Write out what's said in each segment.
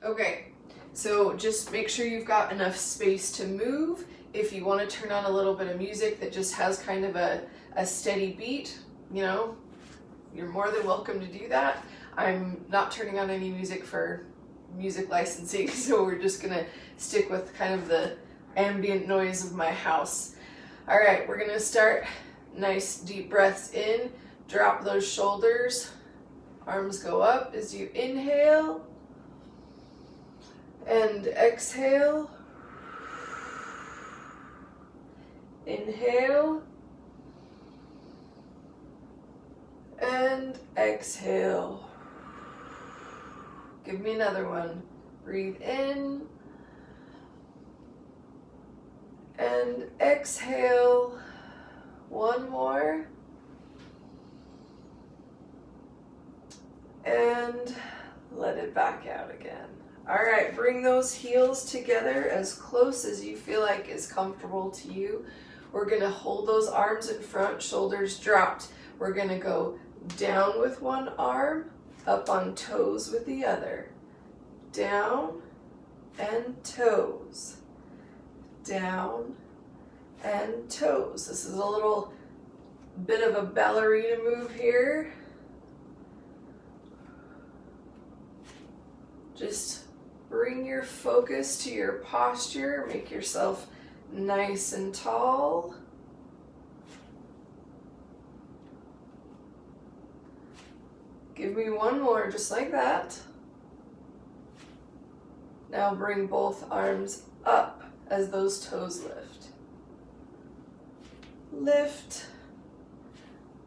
Okay, so just make sure you've got enough space to move. If you want to turn on a little bit of music that just has kind of a steady beat, you know, you're more than welcome to do that. I'm not turning on any music for music licensing, so we're just gonna stick with kind of the ambient noise of my house. All right, we're gonna start. Nice deep breaths in, drop those shoulders, arms go up as you inhale and exhale. Inhale and exhale. Give me another one. Breathe in and exhale. One more. And let it back out again. All right, bring those heels together as close as you feel like is comfortable to you. We're gonna hold those arms in front, shoulders dropped. We're gonna go down with one arm, up on toes with the other. Down and toes. Down and toes. This is a little bit of a ballerina move here. Just bring your focus to your posture. Make yourself nice and tall. Give me one more, just like that. Now bring both arms up as those toes lift. Lift,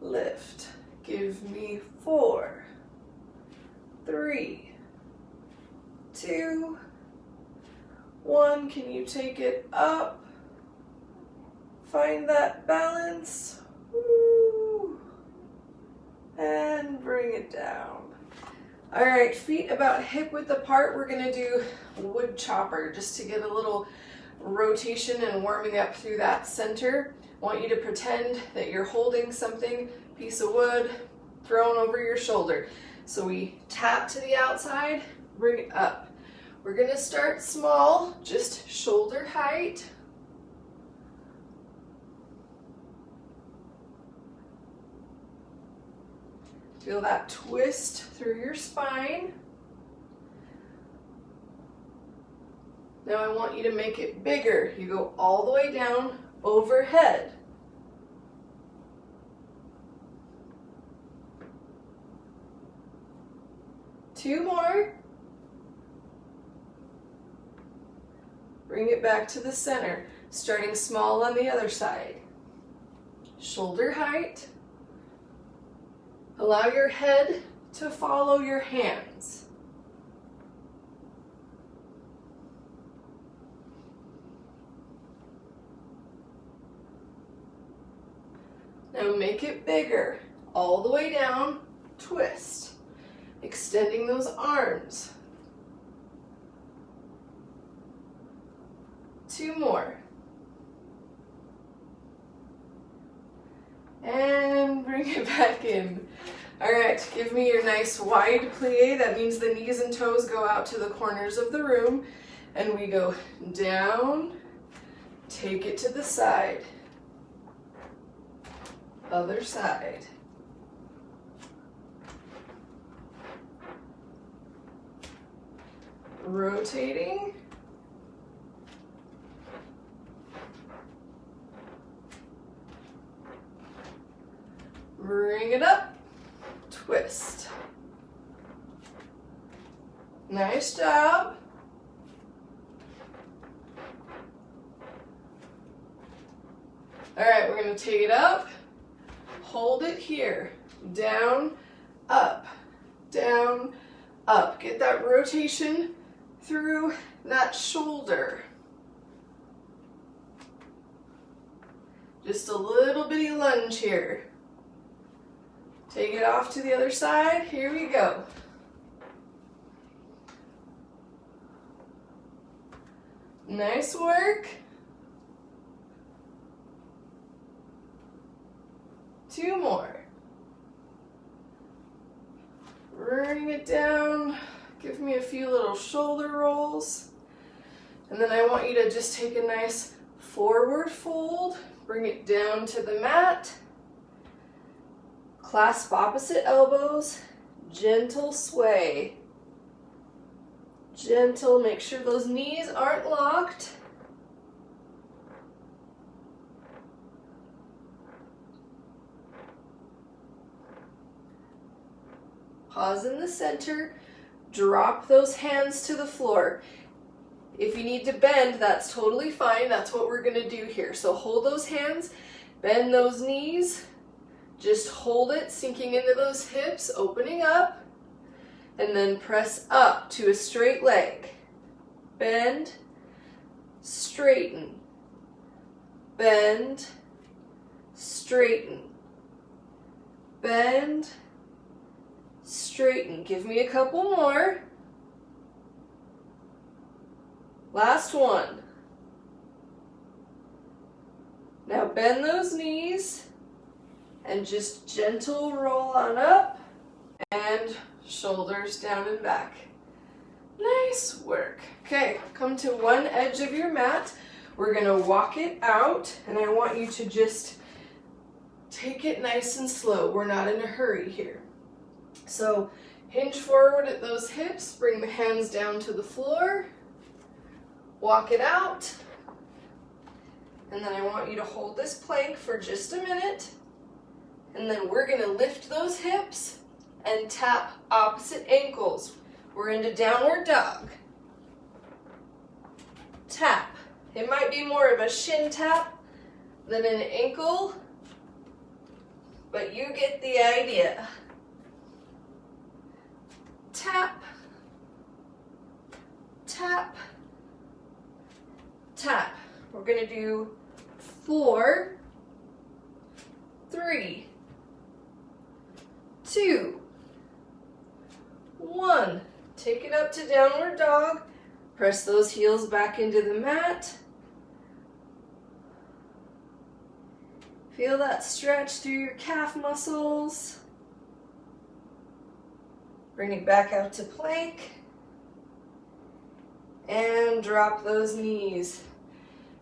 lift. Give me 4, 3, 2, 1. Can you take it up? Find that balance. Woo. And bring it down. All right, feet about hip width apart. We're gonna do wood chopper just to get a little rotation and warming up through that center. I want you to pretend that you're holding something, piece of wood, thrown over your shoulder. So we tap to the outside, bring it up. We're gonna start small, just shoulder height. Feel that twist through your spine. Now I want you to make it bigger. You go all the way down, overhead. Two more. Bring it back to the center, starting small on the other side. Shoulder height. Allow your head to follow your hands. Now make it bigger, all the way down, twist, extending those arms. 2 more. And bring it back in. All right, give me your nice wide plie. That means the knees and toes go out to the corners of the room. And we go down, take it to the side. Other side. Rotating. Bring it up, twist. Nice job. All right, we're gonna take it up, hold it here, down, up, down, up. Get that rotation through that shoulder. Just a little bitty lunge here. Take it off to the other side. Here we go. Nice work. 2 more. Bring it down. Give me a few little shoulder rolls. And then I want you to just take a nice forward fold, bring it down to the mat. Clasp opposite elbows, gentle sway. Gentle, make sure those knees aren't locked. Pause in the center, drop those hands to the floor. If you need to bend, that's totally fine. That's what we're gonna do here. So hold those hands, bend those knees, just hold it, sinking into those hips, opening up, and then press up to a straight leg. Bend, straighten, bend, straighten, bend, straighten. Give me a couple more. Last one. Now bend those knees and just gentle roll on up and shoulders down and back. Nice work. Okay, come to one edge of your mat. We're gonna walk it out, and I want you to just take it nice and slow. We're not in a hurry here. So hinge forward at those hips, bring the hands down to the floor, walk it out, and then I want you to hold this plank for just a minute, and then we're gonna lift those hips and tap opposite ankles. We're into downward dog. Tap. It might be more of a shin tap than an ankle, but you get the idea. Tap, tap, tap. We're gonna do 4, 3, 2, 1. Take it up to downward dog. Press those heels back into the mat. Feel that stretch through your calf muscles. Bring it back out to plank. And drop those knees.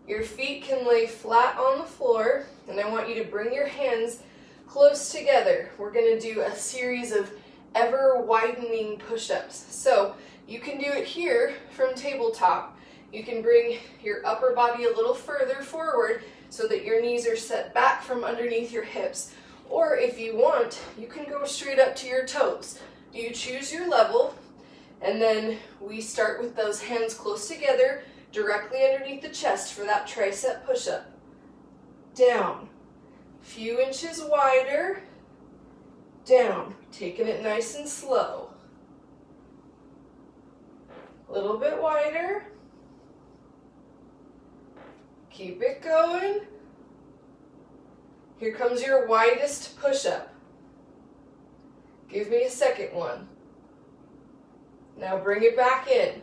Your feet can lay flat on the floor, and I want you to bring your hands close together. We're going to do a series of ever widening push-ups. So you can do it here from tabletop. You can bring your upper body a little further forward so that your knees are set back from underneath your hips. Or if you want, you can go straight up to your toes. You choose your level, and then we start with those hands close together, directly underneath the chest for that tricep push-up. Down, few inches wider, down, taking it nice and slow. A little bit wider. Keep it going. Here comes your widest push-up. Give me a second one. Now bring it back in.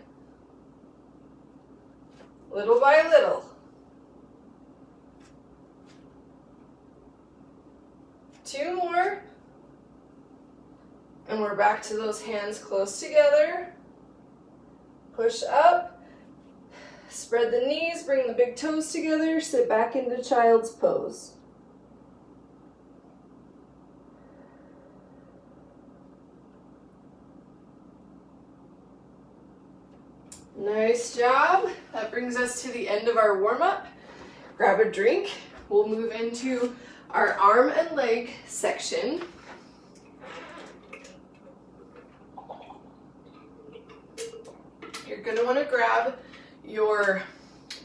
Little by little. Two more. And we're back to those hands close together. Push up. Spread the knees, bring the big toes together, sit back into child's pose. Nice job. That brings us to the end of our warm-up. Grab a drink. We'll move into our arm and leg section. You're going to want to grab your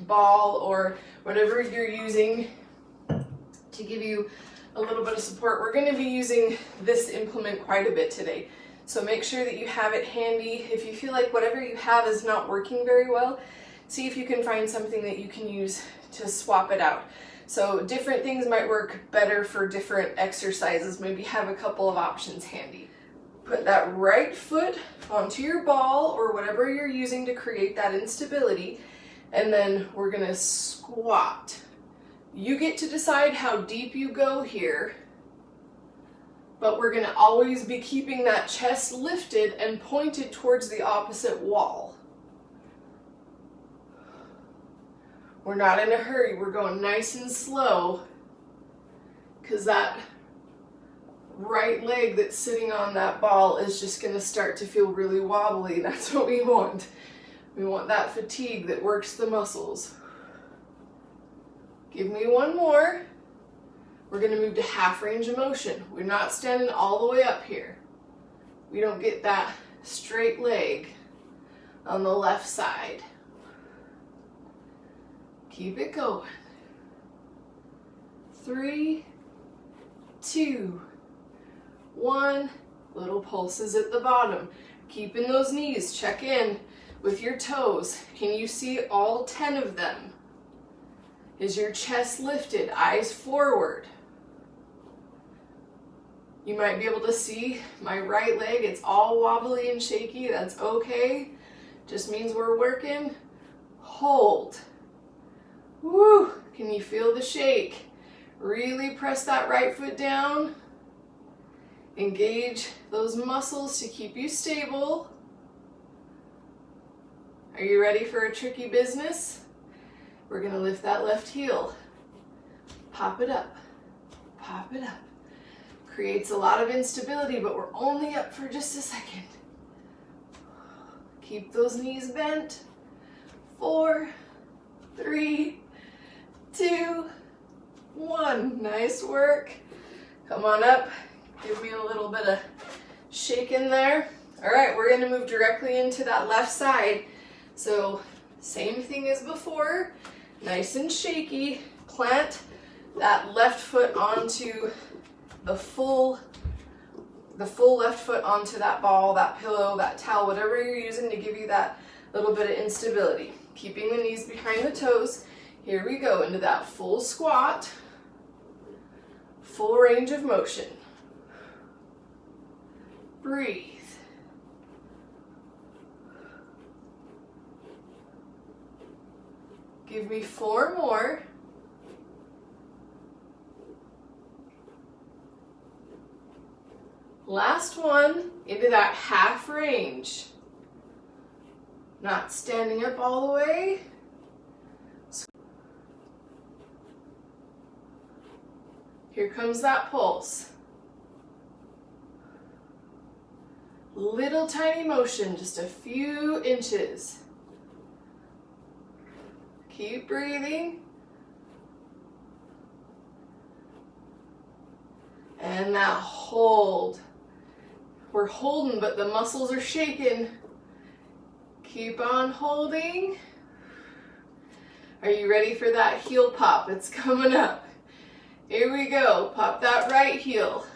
ball or whatever you're using to give you a little bit of support. We're going to be using this implement quite a bit today. So make sure that you have it handy. If you feel like whatever you have is not working very well, see if you can find something that you can use to swap it out. So different things might work better for different exercises. Maybe have a couple of options handy. Put that right foot onto your ball or whatever you're using to create that instability, and then we're gonna squat. You get to decide how deep you go here. but we're going to always be keeping that chest lifted and pointed towards the opposite wall. We're not in a hurry. We're going nice and slow because that right leg that's sitting on that ball is just going to start to feel really wobbly. That's what we want. We want that fatigue that works the muscles. Give me one more. We're going to move to half range of motion. We're not standing all the way up here. We don't get that straight leg on the left side. Keep it going. 3, 2, 1. Little pulses at the bottom. Keeping those knees. Check in with your toes. Can you see all 10 of them? Is your chest lifted? Eyes forward. You might be able to see my right leg. It's all wobbly and shaky. That's okay. Just means we're working. Hold. Woo! Can you feel the shake? Really press that right foot down. Engage those muscles to keep you stable. Are you ready for a tricky business? We're going to lift that left heel. Pop it up. Pop it up. Creates a lot of instability, but we're only up for just a second. Keep those knees bent. 4, 3, 2, 1. Nice work. Come on up. Give me a little bit of shake in there. All right, we're going to move directly into that left side. So same thing as before. Nice and shaky. Plant that left foot onto the full left foot onto that ball, that pillow, that towel, whatever you're using to give you that little bit of instability. Keeping the knees behind the toes. Here we go into that full squat, full range of motion. Breathe. Give me 4 more. Last one, into that half range. Not standing up all the way. Here comes that pulse. Little tiny motion, just a few inches. Keep breathing. And now hold. We're holding, but the muscles are shaking. Keep on holding. Are you ready for that heel pop? It's coming up. Here we go. Pop that right heel.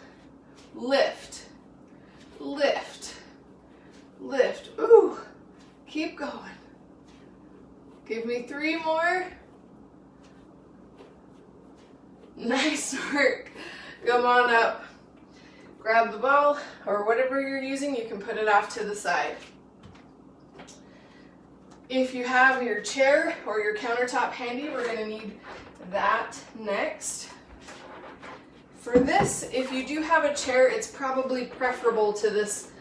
Lift. Lift. Lift. Ooh. Keep going. Give me 3 more. Nice work. Come on up. Grab the ball or whatever you're using, you can put it off to the side. If you have your chair or your countertop handy, we're going to need that next. For this, if you do have a chair, it's probably preferable to this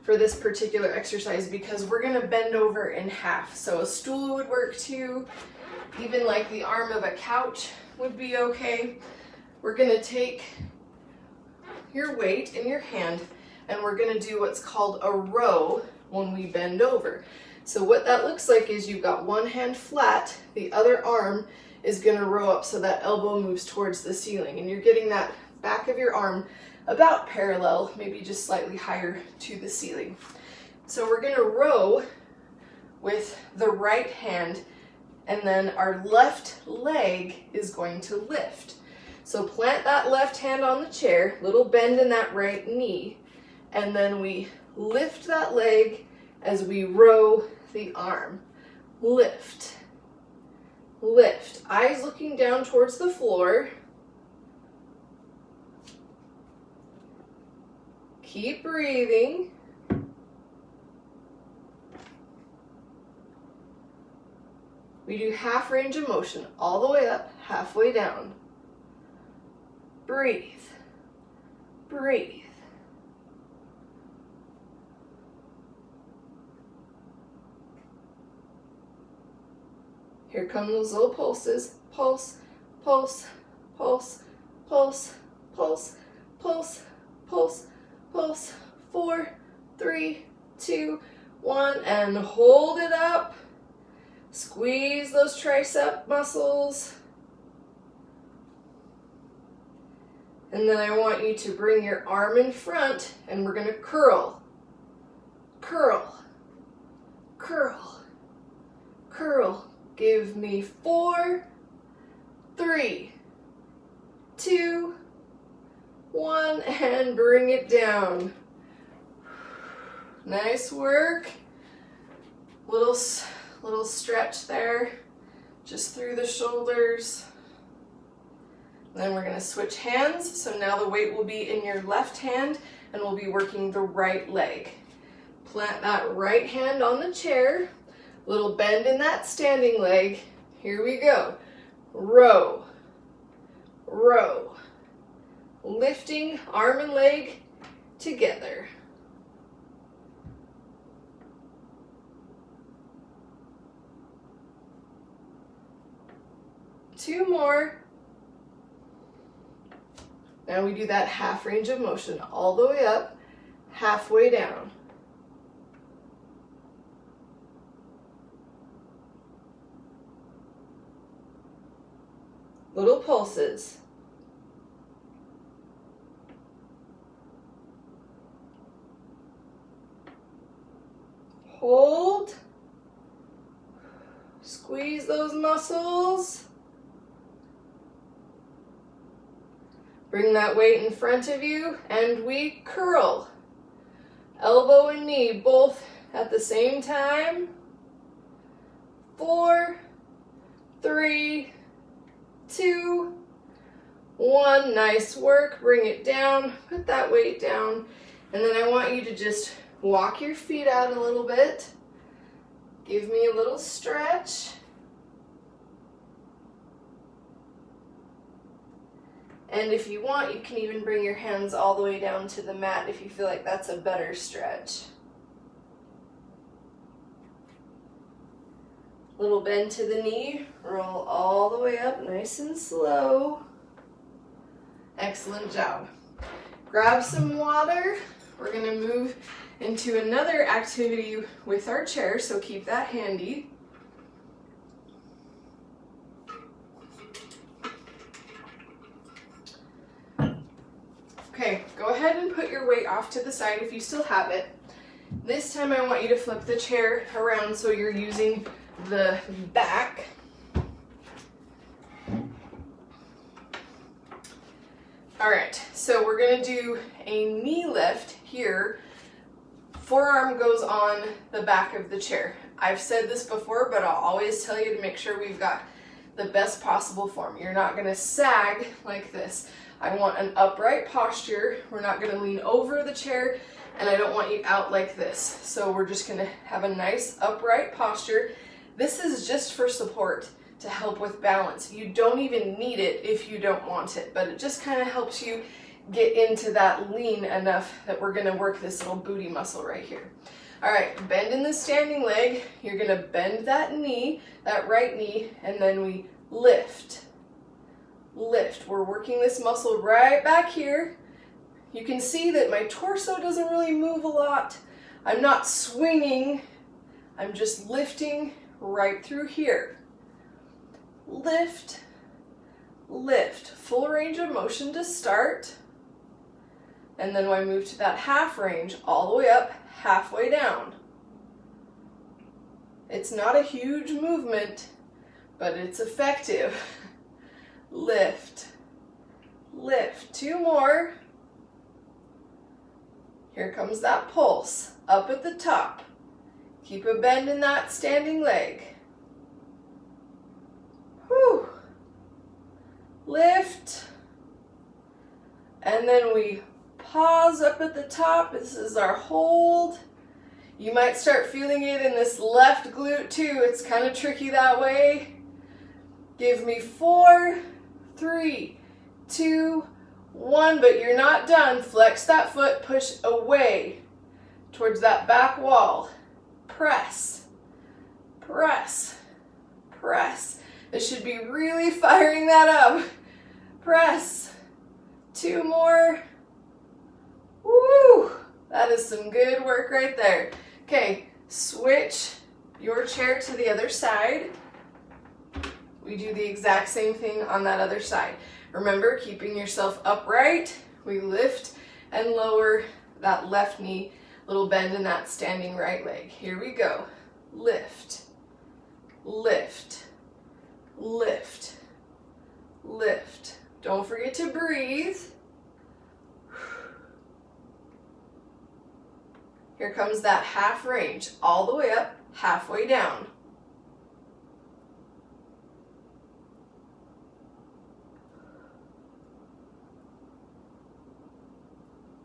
for this particular exercise because we're going to bend over in half. So a stool would work too. Even like the arm of a couch would be okay. We're going to take your weight in your hand and we're going to do what's called a row when we bend over. So what that looks like is you've got one hand flat, the other arm is going to row up so that elbow moves towards the ceiling and you're getting that back of your arm about parallel, maybe just slightly higher to the ceiling. So we're going to row with the right hand and then our left leg is going to lift. So plant that left hand on the chair, little bend in that right knee, and then we lift that leg as we row the arm. Lift. Lift. Eyes looking down towards the floor. Keep breathing. We do half range of motion, all the way up, halfway down. Breathe. Breathe. Here come those little pulses. Pulse, pulse, pulse, pulse, pulse, pulse, pulse, pulse. 4, 3, 2, 1, and hold it up. Squeeze those tricep muscles. And then I want you to bring your arm in front, and we're going to curl, curl, curl, curl. Give me 4, 3, 2, 1, and bring it down. Nice work. Little stretch there, just through the shoulders. Then we're going to switch hands. So now the weight will be in your left hand, and we'll be working the right leg. Plant that right hand on the chair. Little bend in that standing leg. Here we go. Row, row. Lifting arm and leg together. Two more. Now we do that half range of motion, all the way up, halfway down. Little pulses. Hold. Squeeze those muscles. Bring that weight in front of you, and we curl. Elbow and knee both at the same time. 4, 3, 2, 1. Nice work. Bring it down. Put that weight down. And then I want you to just walk your feet out a little bit. Give me a little stretch. And if you want, you can even bring your hands all the way down to the mat if you feel like that's a better stretch. Little bend to the knee, roll all the way up nice and slow. Excellent job. Grab some water. We're going to move into another activity with our chair, so keep that handy. Okay, go ahead and put your weight off to the side if you still have it. This time I want you to flip the chair around so you're using the back. All right, so we're gonna do a knee lift here. Forearm goes on the back of the chair. I've said this before, but I'll always tell you to make sure we've got the best possible form. You're not gonna sag like this. I want an upright posture. We're not gonna lean over the chair, and I don't want you out like this. So we're just gonna have a nice upright posture. This is just for support to help with balance. You don't even need it if you don't want it, but it just kind of helps you get into that lean enough that we're gonna work this little booty muscle right here. All right, bend in the standing leg. You're gonna bend that knee, that right knee, and then we lift. Lift. We're working this muscle right back here. You can see that my torso doesn't really move a lot. I'm not swinging. I'm just lifting right through here. Lift, lift. Full range of motion to start. And then I move to that half range, all the way up, halfway down. It's not a huge movement, but it's effective. Lift, lift. 2 more. Here comes that pulse, up at the top. Keep a bend in that standing leg. Whew. Lift. And then we pause up at the top. This is our hold. You might start feeling it in this left glute too. It's kind of tricky that way. Give me 4, 3, 2, 1, but you're not done. Flex that foot, push away towards that back wall. Press, press, press. This should be really firing that up. Press. 2 more. Woo! That is some good work right there. Okay, switch your chair to the other side. We do the exact same thing on that other side. Remember, keeping yourself upright, we lift and lower that left knee, little bend in that standing right leg. Here we go. Lift, lift, lift, lift. Don't forget to breathe. Here comes that half range, all the way up, halfway down.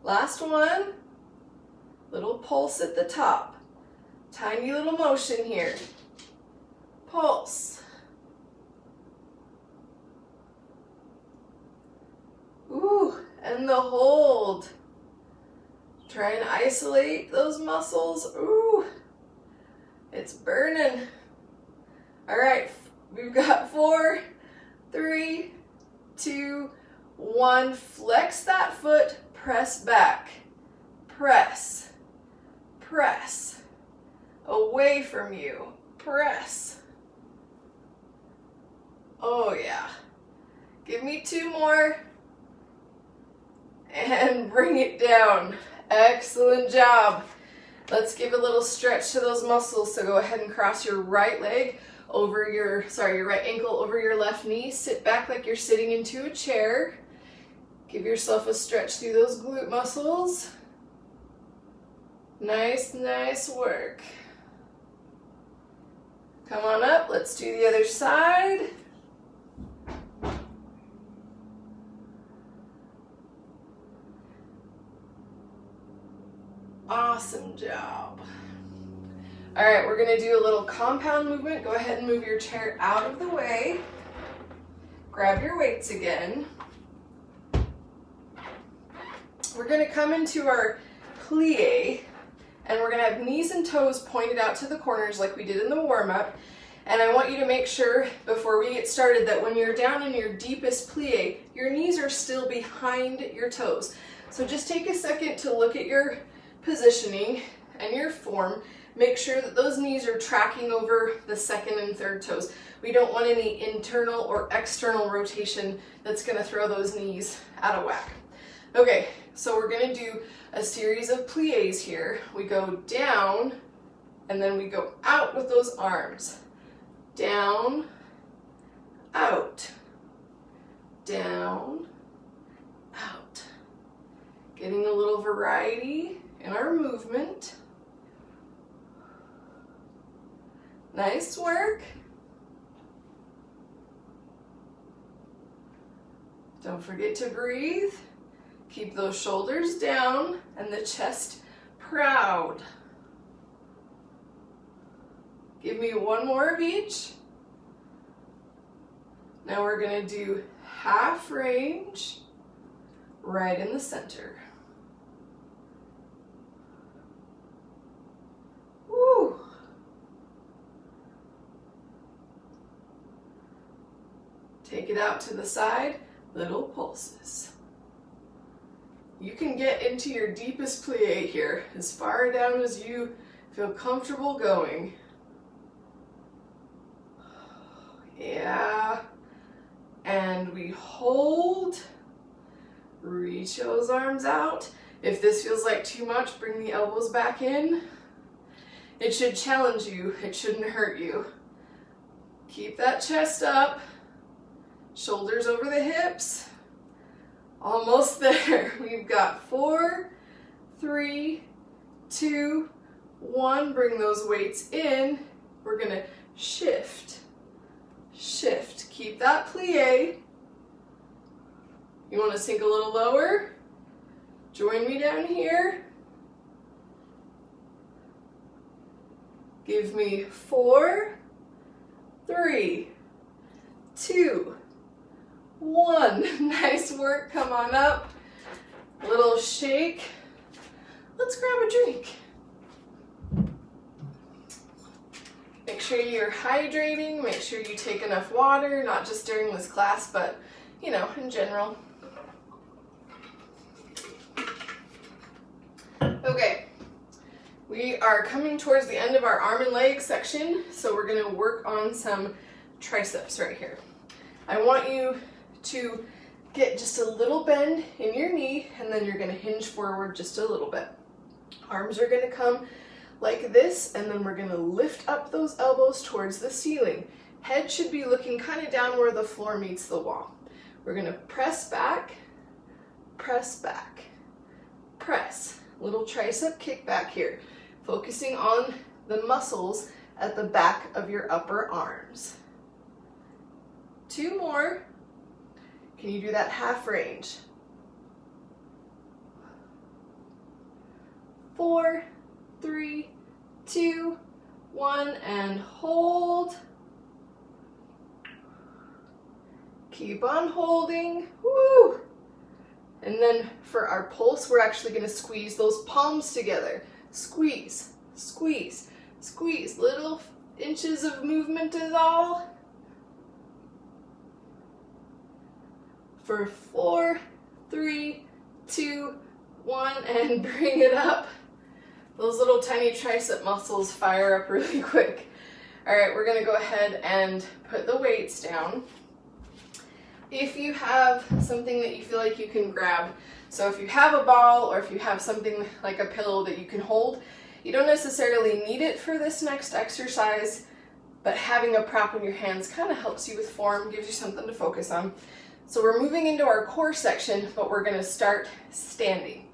Last one, little pulse at the top. Tiny little motion here. Pulse. Ooh, and the hold. Try and isolate those muscles. Ooh, it's burning. All right, we've got 4, 3, 2, 1. Flex that foot, press back. Press, press. Away from you, press. Oh yeah. Give me 2 more. And bring it down. Excellent job. Let's give a little stretch to those muscles. So go ahead and cross your right leg over your right ankle over your left knee. Sit back like you're sitting into a chair. Give yourself a stretch through those glute muscles. Nice, nice work. Come on up, let's do the other side. Awesome job. All right, we're gonna do a little compound movement. Go ahead and move your chair out of the way. Grab your weights again. We're gonna come into our plie, and we're gonna have knees and toes pointed out to the corners like we did in the warm-up. And I want you to make sure before we get started that when you're down in your deepest plie, your knees are still behind your toes. So just take a second to look at your positioning and your form. Make sure that those knees are tracking over the second and third toes. We don't want any internal or external rotation that's gonna throw those knees out of whack. Okay, so we're gonna do a series of plies here. We go down and then we go out with those arms. Down, out, down, out. Getting a little variety in our movement. Nice work. Don't forget to breathe. Keep those shoulders down and the chest proud. Give me 1 more of each. Now we're gonna do half range right in the center. Woo. Take it out to the side, little pulses. You can get into your deepest plie here, as far down as you feel comfortable going. Yeah, and we hold, reach those arms out. If this feels like too much, bring the elbows back in. It should challenge you, it shouldn't hurt you. Keep that chest up, shoulders over the hips. Almost there. We've got 4, 3, 2, 1. Bring those weights in. We're gonna shift. Shift. Keep that plie. You want to sink a little lower? Join me down here. Give me 4, 3, 2, 1. Nice work. Come on up. A little shake. Let's grab a drink. Make sure you're hydrating, make sure you take enough water, not just during this class, but, you know, in general. Okay, we are coming towards the end of our arm and leg section, so we're going to work on some triceps right here. I want you to get just a little bend in your knee, and then you're going to hinge forward just a little bit. Arms are going to come like this, and then we're going to lift up those elbows towards the ceiling. Head should be looking kind of down where the floor meets the wall. We're going to press back, press. Little tricep kick back here, focusing on the muscles at the back of your upper arms. 2 more. Can you do that half range? 4, 3, 2, 1, and hold. Keep on holding. Woo! And then for our pulse, we're actually going to squeeze those palms together. Squeeze, squeeze, squeeze. Little inches of movement is all. For 4, 3, 2, 1, and bring it up. Those little tiny tricep muscles fire up really quick. All right, we're gonna go ahead and put the weights down. If you have something that you feel like you can grab, so if you have a ball or if you have something like a pillow that you can hold, you don't necessarily need it for this next exercise, but having a prop in your hands kind of helps you with form, gives you something to focus on. So we're moving into our core section, but we're gonna start standing.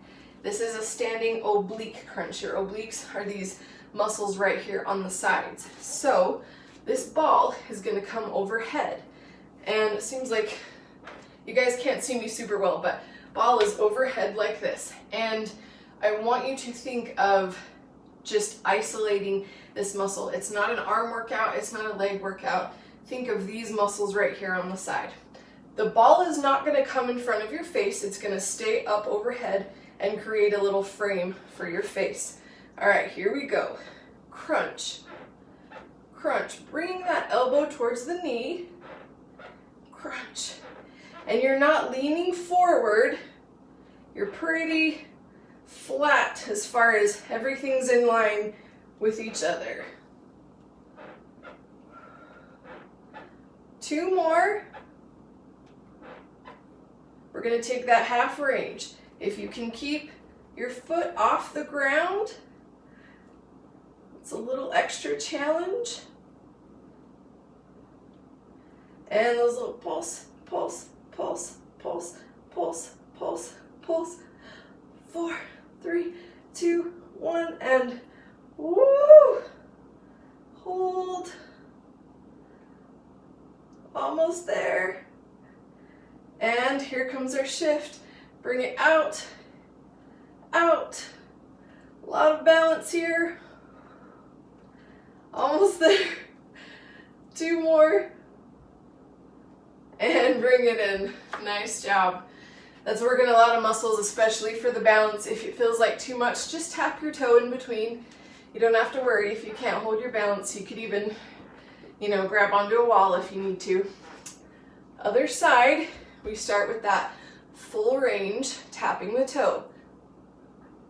This is a standing oblique crunch. Your obliques are these muscles right here on the sides. So this ball is gonna come overhead. And it seems like you guys can't see me super well, but ball is overhead like this. And I want you to think of just isolating this muscle. It's not an arm workout, it's not a leg workout. Think of these muscles right here on the side. The ball is not gonna come in front of your face, it's gonna stay up overhead and create a little frame for your face. All right, here we go. Crunch, crunch. Bring that elbow towards the knee. Crunch. And you're not leaning forward. You're pretty flat as far as everything's in line with each other. 2 more. We're going to take that half range. If you can keep your foot off the ground, it's a little extra challenge. And those little pulse, pulse, pulse, pulse, pulse, pulse, pulse. 4, 3, 2, 1, and woo! Hold. Almost there. And here comes our shift. Bring it out, out. A lot of balance here. Almost there. 2 more. And bring it in. Nice job. That's working a lot of muscles, especially for the balance. If it feels like too much, just tap your toe in between. You don't have to worry if you can't hold your balance. You could even, grab onto a wall if you need to. Other side, we start with that full range, tapping the toe.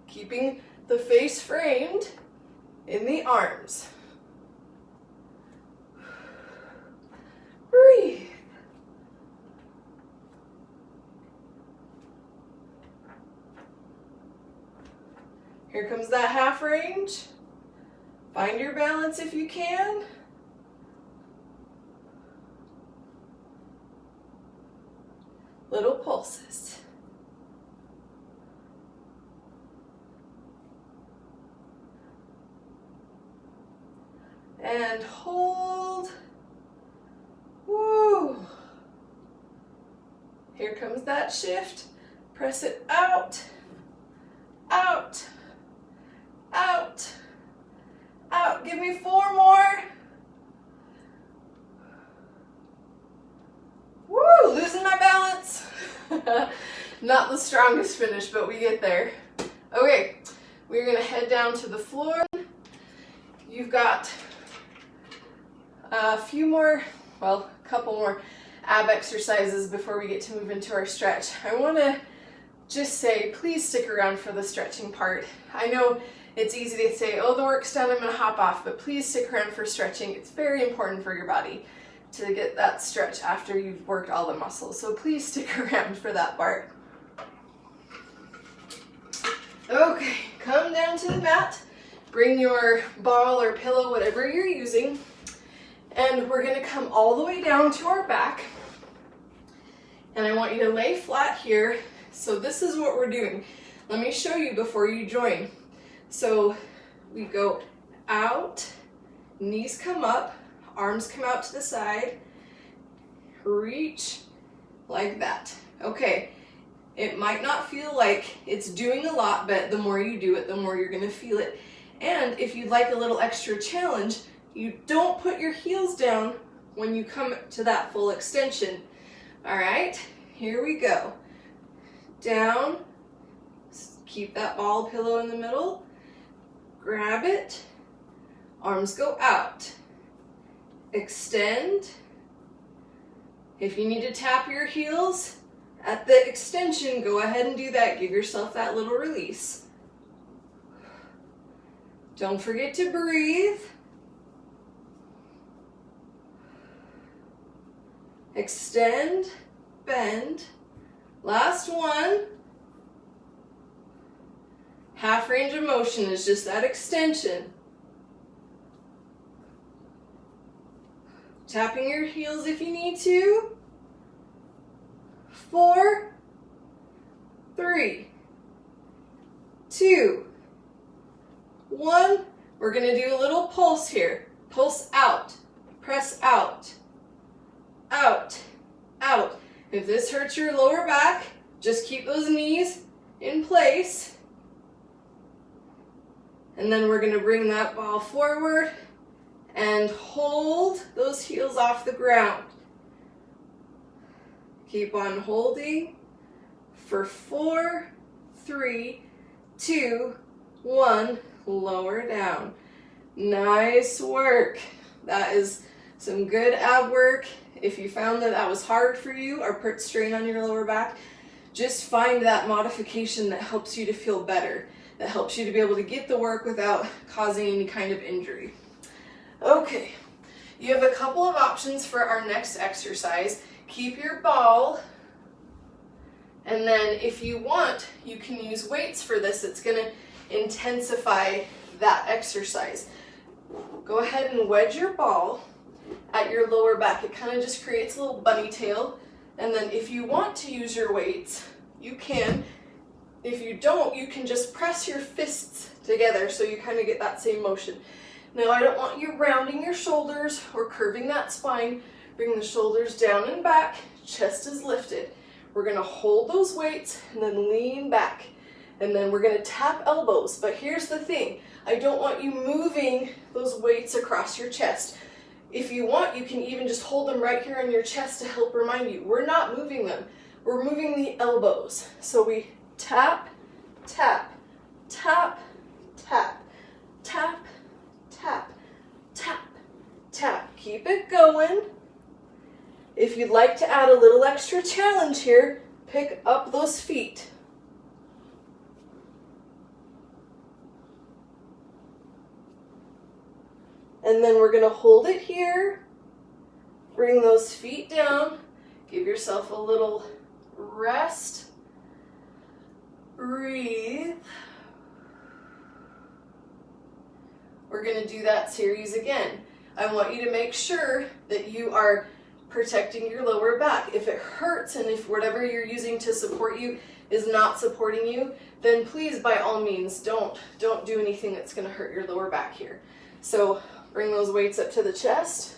Keeping the face framed in the arms. Breathe. Here comes that half range. Find your balance if you can. Little pulses. And hold. Woo. Here comes that shift. Press it out, out, out, out. Give me 4 more. Woo, losing my balance. Not the strongest finish, but we get there. Okay, we're gonna head down to the floor. You've got A few more, well, a couple more ab exercises before we get to move into our stretch. I want to just say, please stick around for the stretching part. I know it's easy to say, oh, the work's done, I'm going to hop off, but please stick around for stretching. It's very important for your body to get that stretch after you've worked all the muscles. So please stick around for that part. Okay, come down to the mat. Bring your ball or pillow, whatever you're using, and we're going to come all the way down to our back. And I want you to lay flat here. So this is what we're doing. Let me show you before you join. So we go out, knees come up, arms come out to the side, reach like that. Okay, it might not feel like it's doing a lot, but the more you do it, the more you're going to feel it. And if you'd like a little extra challenge, you don't put your heels down when you come to that full extension. All right, here we go. Down, keep that ball pillow in the middle, grab it, arms go out, extend. If you need to tap your heels at the extension, go ahead and do that. Give yourself that little release. Don't forget to breathe. Extend, bend. Last one. Half range of motion is just that extension. Tapping your heels if you need to. 4, 3, 2, 1. We're going to do a little pulse here. Pulse out. Press out. Out. Out. If this hurts your lower back, just keep those knees in place. And then we're going to bring that ball forward and hold those heels off the ground. Keep on holding for 4, 3, 2, 1. Lower down. Nice work. That is some good ab work. If you found that that was hard for you or put strain on your lower back, just find that modification that helps you to feel better, that helps you to be able to get the work without causing any kind of injury. Okay, you have a couple of options for our next exercise. Keep your ball, and then if you want, you can use weights for this. It's going to intensify that exercise. Go ahead and wedge your ball at your lower back. It kind of just creates a little bunny tail. And then if you want to use your weights, you can. If you don't, you can just press your fists together so you kind of get that same motion. Now I don't want you rounding your shoulders or curving that spine. Bring the shoulders down and back, chest is lifted. We're going to hold those weights and then lean back. And then we're going to tap elbows. But here's the thing. I don't want you moving those weights across your chest. If you want, you can even just hold them right here on your chest to help remind you. We're not moving them. We're moving the elbows. So we tap, tap, tap, tap, tap, tap, tap, tap. Keep it going. If you'd like to add a little extra challenge here, pick up those feet. And then we're going to hold it here, bring those feet down, give yourself a little rest, breathe. We're going to do that series again. I want you to make sure that you are protecting your lower back. If it hurts and if whatever you're using to support you is not supporting you, then please, by all means, don't do anything that's going to hurt your lower back here. So bring those weights up to the chest.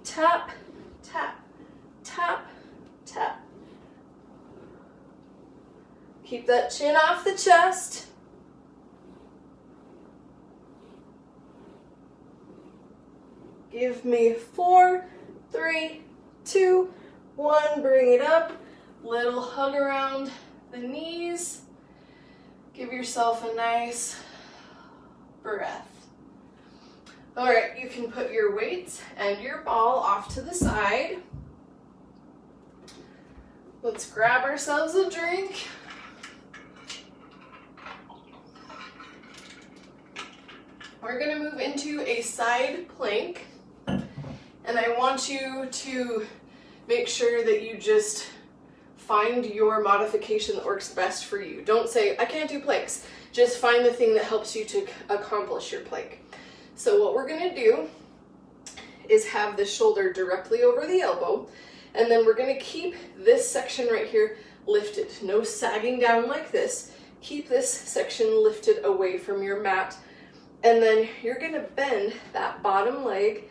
Tap, tap, tap, tap. Keep that chin off the chest. Give me 4, 3, 2, 1. Bring it up. Little hug around the knees. Give yourself a nice breath. All right, you can put your weights and your ball off to the side. Let's grab ourselves a drink. We're gonna move into a side plank, and I want you to make sure that you just find your modification that works best for you. Don't say, I can't do planks. Just find the thing that helps you to accomplish your plank. So what we're gonna do is have the shoulder directly over the elbow, and then we're gonna keep this section right here lifted. No sagging down like this. Keep this section lifted away from your mat, and then you're gonna bend that bottom leg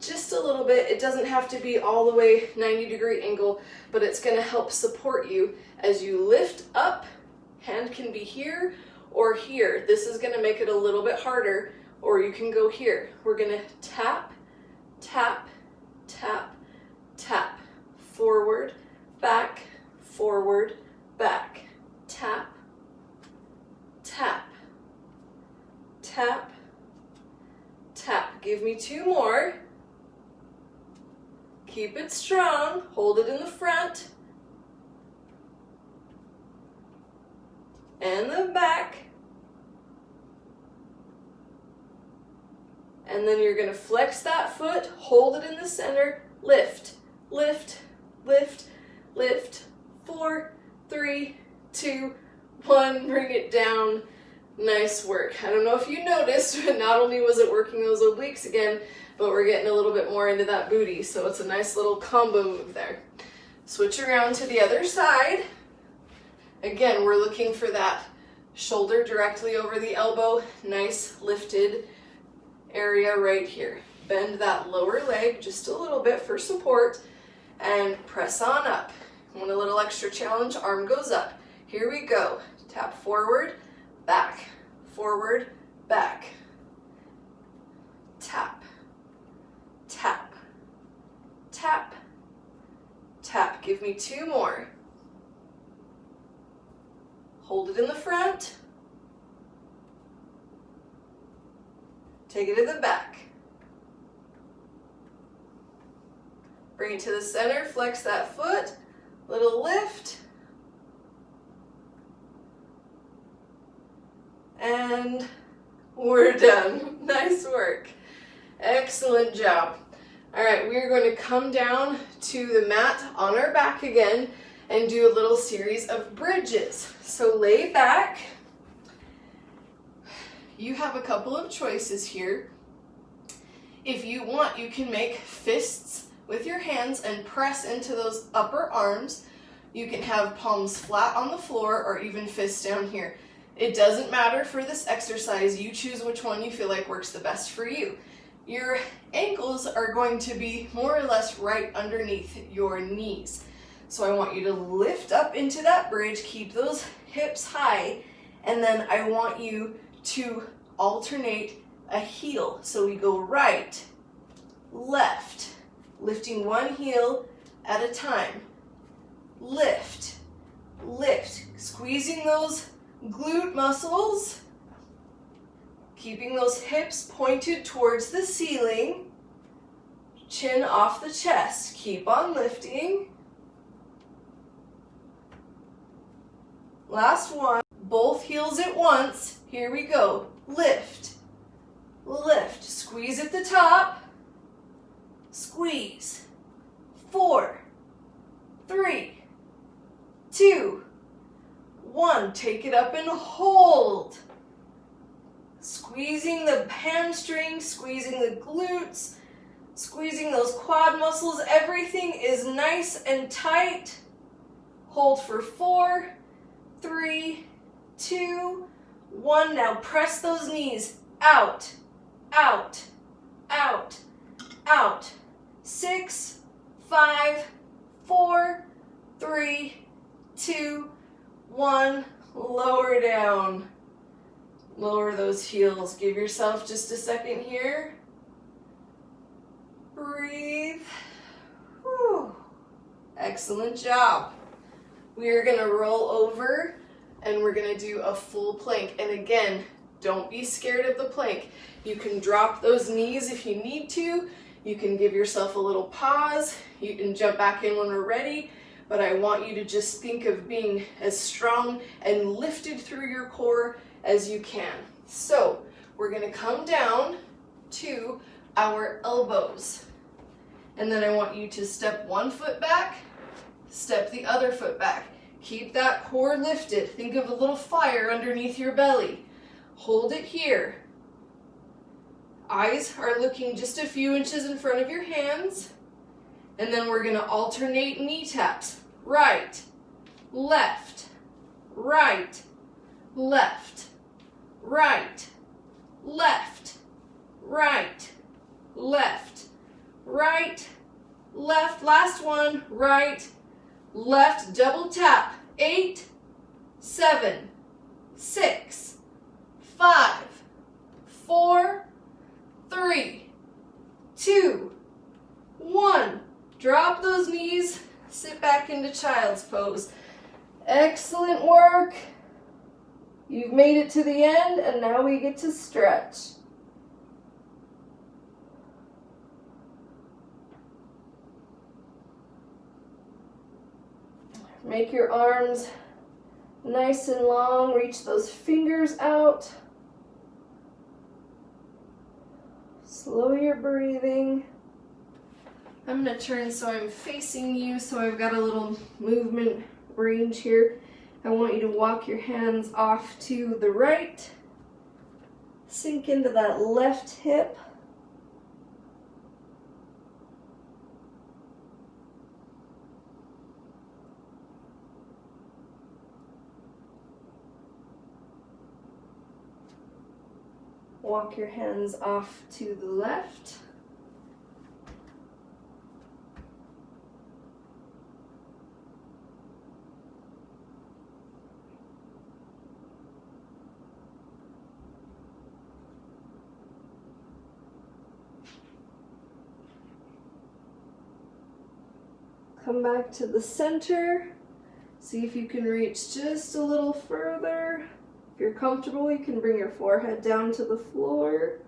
just a little bit. It doesn't have to be all the way 90-degree angle, but it's gonna help support you as you lift up. Hand can be here or here. This is gonna make it a little bit harder, or you can go here. We're gonna tap, tap, tap, tap. Forward, back, tap, tap, tap, tap. Give me 2 more. Keep it strong, hold it in the front and the back. And then you're gonna flex that foot, hold it in the center, lift, lift, lift, lift. 4, 3, 2, 1, bring it down. Nice work. I don't know if you noticed, but not only was it working those obliques again, but we're getting a little bit more into that booty, so it's a nice little combo move there. Switch around to the other side. Again, we're looking for that shoulder directly over the elbow, nice lifted area right here. Bend that lower leg just a little bit for support and press on up. Want a little extra challenge? Arm goes up. Here we go. Tap forward, back, tap, tap, tap, tap. Give me 2 more. Hold it in the front. Take it to the back. Bring it to the center, flex that foot, little lift. And we're done. Nice work. Excellent job. All right, we're going to come down to the mat on our back again and do a little series of bridges. So lay back. You have a couple of choices here. If you want, you can make fists with your hands and press into those upper arms. You can have palms flat on the floor or even fists down here. It doesn't matter for this exercise. You choose which one you feel like works the best for you. Your ankles are going to be more or less right underneath your knees. So I want you to lift up into that bridge, keep those hips high, and then I want you to alternate a heel. So we go right, left, lifting one heel at a time. Lift, lift, squeezing those glute muscles, keeping those hips pointed towards the ceiling, chin off the chest. Keep on lifting. Last one, both heels at once. Here we go. Lift, lift, squeeze at the top, squeeze. 4, 3, 2, 1. Take it up and hold. Squeezing the hamstrings, squeezing the glutes, squeezing those quad muscles. Everything is nice and tight. Hold for 4, 3, 2, 1. Now press those knees out, out, out, out. 6, 5, 4, 3, 2, 1. Lower down. Lower those heels. Give yourself just a second here. Breathe. Whew. Excellent job. We are going to roll over and we're going to do a full plank. And again, Don't be scared of the plank. You can drop those knees if you need to. You can give yourself a little pause. You can jump back in when we're ready. But I want you to just think of being as strong and lifted through your core as you can. So we're going to come down to our elbows. And then I want you to step one foot back, step the other foot back. Keep that core lifted. Think of a little fire underneath your belly. Hold it here. Eyes are looking just a few inches in front of your hands. And then we're going to alternate knee taps. Right, left, right, left, right, left, right, left, right, left. Last one. Right, left. Double tap. 8, 7, 6, 5, 4, 3, 2, 1. Drop those knees. Sit back into child's pose. Excellent work. You've made it to the end, and now we get to stretch. Make your arms nice and long. Reach those fingers out. Slow your breathing. I'm going to turn so I'm facing you, so I've got a little movement range here. I want you to walk your hands off to the right. Sink into that left hip. Walk your hands off to the left. Come back to the center. See if you can reach just a little further. If you're comfortable, you can bring your forehead down to the floor.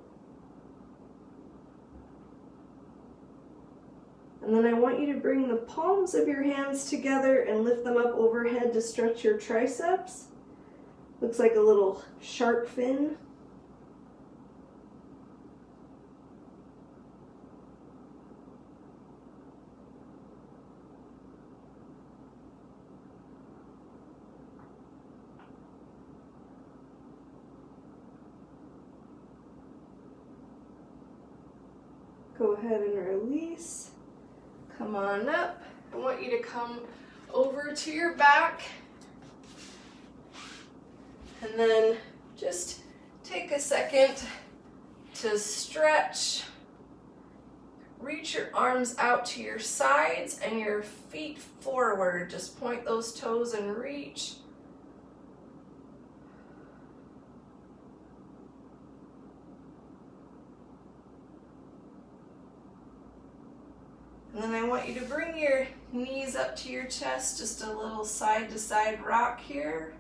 And then I want you to bring the palms of your hands together and lift them up overhead to stretch your triceps. Looks like a little shark fin. Go ahead and release. Come on up. I want you to come over to your back. And then just take a second to stretch. Reach your arms out to your sides and your feet forward. Just point those toes and reach. And then I want you to bring your knees up to your chest, just a little side to side rock here.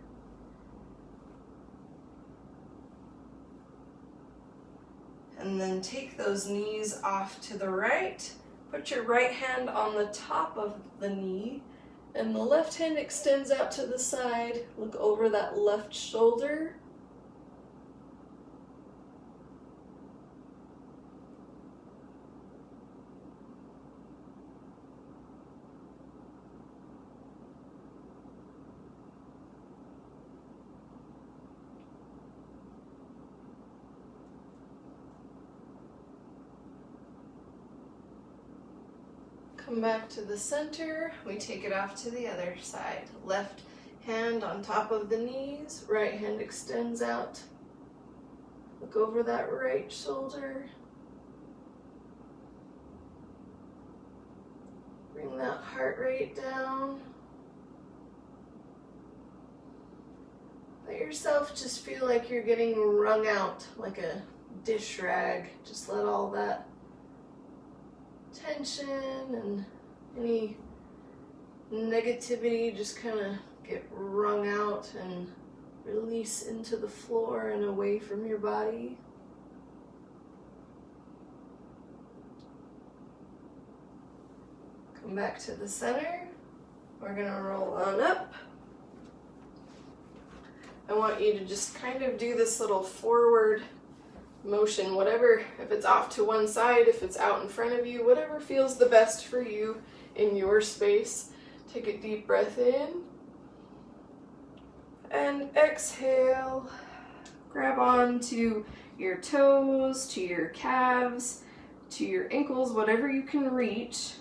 And then take those knees off to the right. Put your right hand on the top of the knee, and the left hand extends out to the side. Look over that left shoulder. Come back to the center. We take it off to the other side. Left hand on top of the knees. Right hand extends out. Look over that right shoulder. Bring that heart rate down. Let yourself just feel like you're getting wrung out like a dish rag. Just let all that tension and any negativity just kind of get wrung out and Release into the floor and away from your body. Come back to the center. We're gonna roll on up. I want you to just kind of do this little forward motion, whatever, if it's off to one side, if it's out in front of you, whatever feels the best for you in your space. Take a deep breath in and exhale. Grab on to your toes, to your calves, to your ankles, whatever you can reach.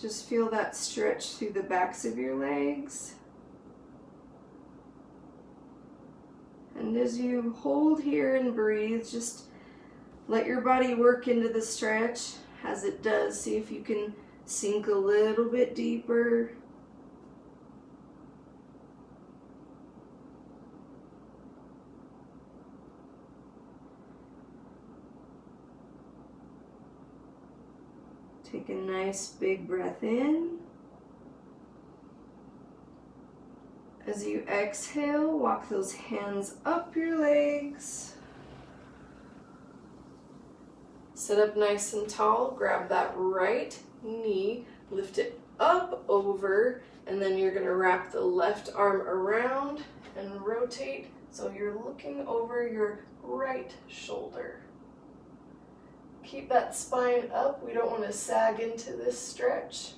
Just feel that stretch through the backs of your legs. And as you hold here and breathe, just let your body work into the stretch. As it does, see if you can sink a little bit deeper. Take a nice big breath in. As you exhale, walk those hands up your legs. Sit up nice and tall, grab that right knee, lift it up over, and then you're gonna wrap the left arm around and rotate so you're looking over your right shoulder. Keep that spine up. We don't want to sag into this stretch.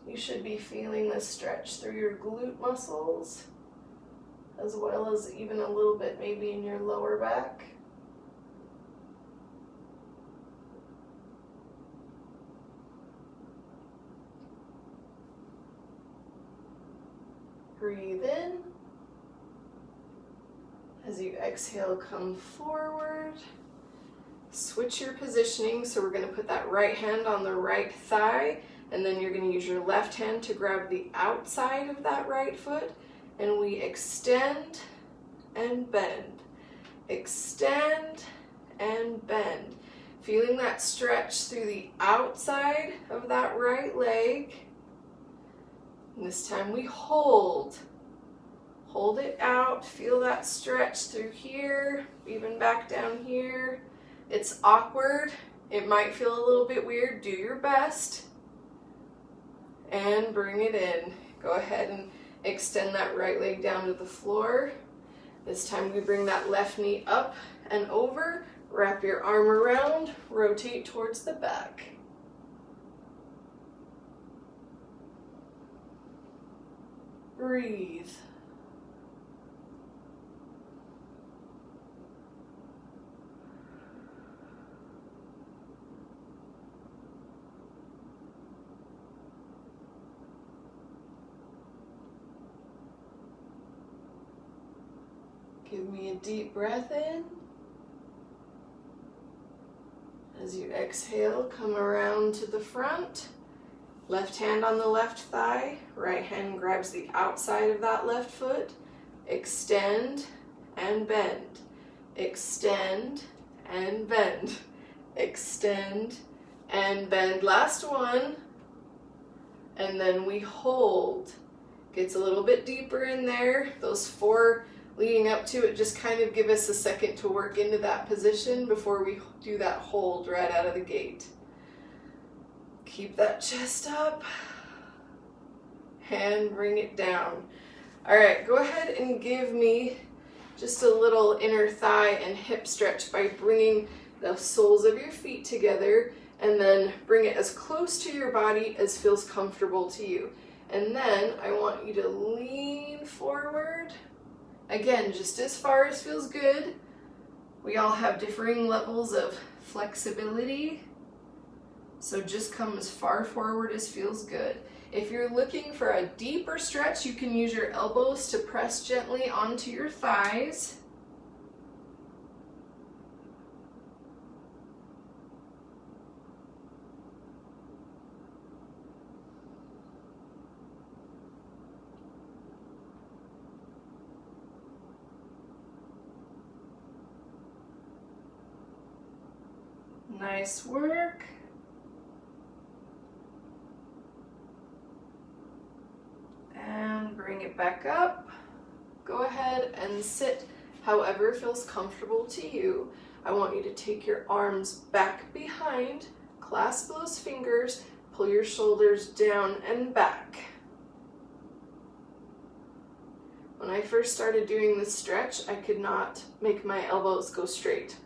You should be feeling this stretch through your glute muscles, as well as even a little bit maybe in your lower back. Breathe in. As you exhale, come forward. Switch your positioning. So we're going to put that right hand on the right thigh, and then you're going to use your left hand to grab the outside of that right foot, and we extend and bend. Extend and bend. Feeling that stretch through the outside of that right leg. And this time we hold. Hold it out, feel that stretch through here, even back down here. It's awkward, it might feel a little bit weird, do your best. And bring it in. Go ahead and extend that right leg down to the floor. This time we bring that left knee up and over, wrap your arm around, rotate towards the back. Breathe. Give me a deep breath in. As you exhale, come around to the front. Left hand on the left thigh. Right hand grabs the outside of that left foot. Extend and bend. Extend and bend. Extend and bend. Last one. And then we hold. Gets a little bit deeper in there. Those 4 leading up to it, just kind of give us a second to work into that position before we do that hold right out of the gate. Keep that chest up and bring it down. All right, go ahead and give me just a little inner thigh and hip stretch by bringing the soles of your feet together, and then bring it as close to your body as feels comfortable to you. And then I want you to lean forward. Again, just as far as feels good. We all have differing levels of flexibility, so just come as far forward as feels good. If you're looking for a deeper stretch, you can use your elbows to press gently onto your thighs. Nice work. And bring it back up. Go ahead and sit however feels comfortable to you. I want you to take your arms back behind, clasp those fingers, pull your shoulders down and back. When I first started doing this stretch, I could not make my elbows go straight.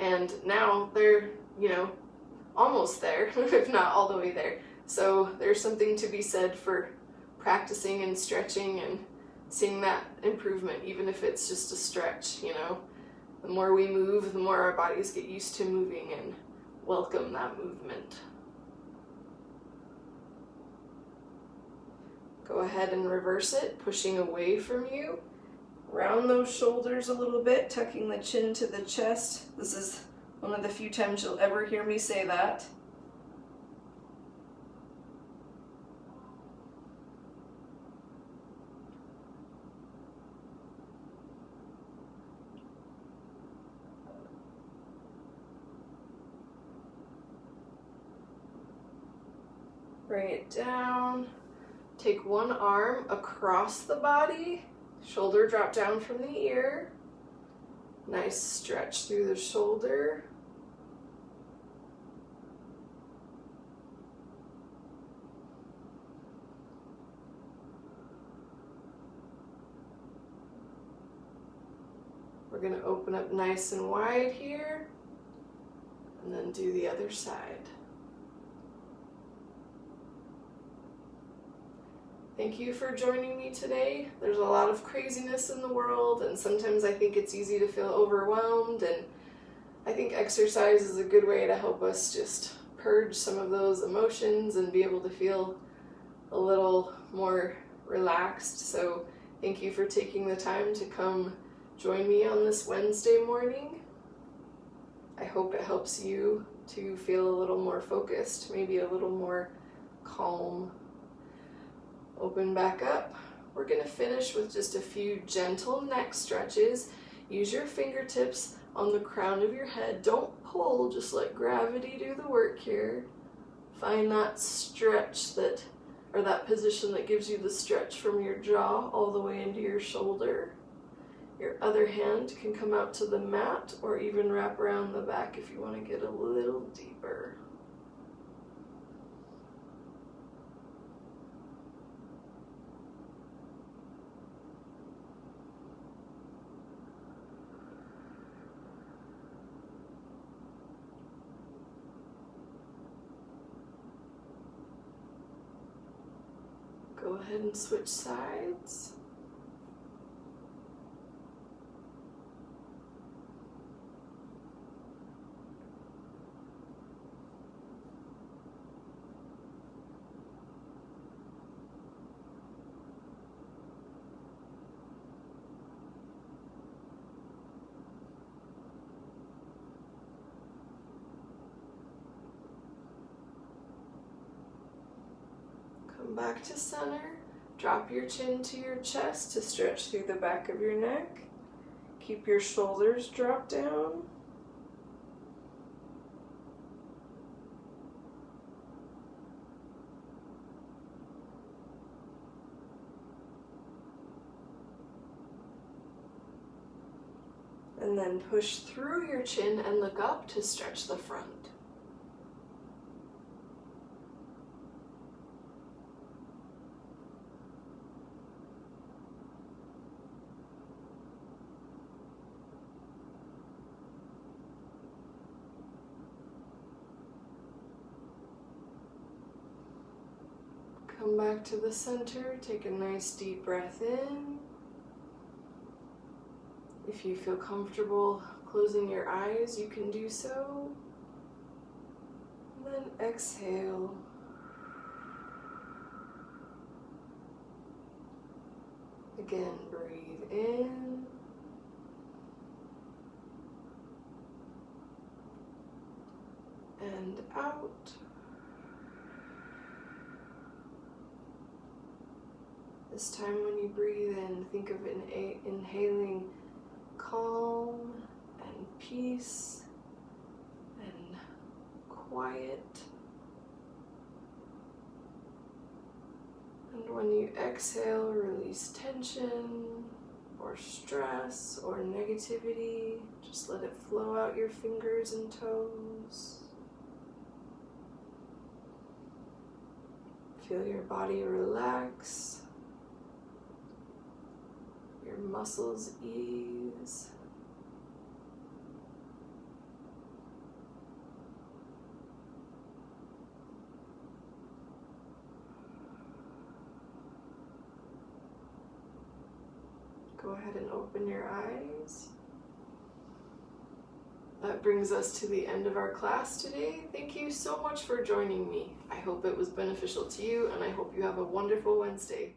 And now they're, almost there, if not all the way there. So there's something to be said for practicing and stretching and seeing that improvement, even if it's just a stretch, The more we move, the more our bodies get used to moving and welcome that movement. Go ahead and reverse it, pushing away from you. Round those shoulders a little bit, tucking the chin to the chest. This is one of the few times you'll ever hear me say that. Bring it down. Take one arm across the body, shoulder drop down from the ear. Nice stretch through the shoulder. We're going to open up nice and wide here, and then do the other side. Thank you for joining me today. There's a lot of craziness in the world, and sometimes I think it's easy to feel overwhelmed, and I think exercise is a good way to help us just purge some of those emotions and be able to feel a little more relaxed. So thank you for taking the time to come join me on this Wednesday morning. I hope it helps you to feel a little more focused, maybe a little more calm. Open back up. We're going to finish with just a few gentle neck stretches. Use your fingertips on the crown of your head. Don't pull, just let gravity do the work here. Find that stretch that position that gives you the stretch from your jaw all the way into your shoulder. Your other hand can come out to the mat or even wrap around the back if you want to get a little deeper. Go ahead and switch sides. Come back to center. Drop your chin to your chest to stretch through the back of your neck. Keep your shoulders dropped down. And then push through your chin and look up to stretch the front. Come back to the center, take a nice deep breath in. If you feel comfortable closing your eyes, you can do so. And then exhale. Again, breathe in. And out. This time when you breathe in, think of inhaling calm and peace and quiet. And when you exhale, release tension or stress or negativity. Just let it flow out your fingers and toes. Feel your body relax, your muscles ease. Go ahead and open your eyes. That brings us to the end of our class today. Thank you so much for joining me. I hope it was beneficial to you, and I hope you have a wonderful Wednesday.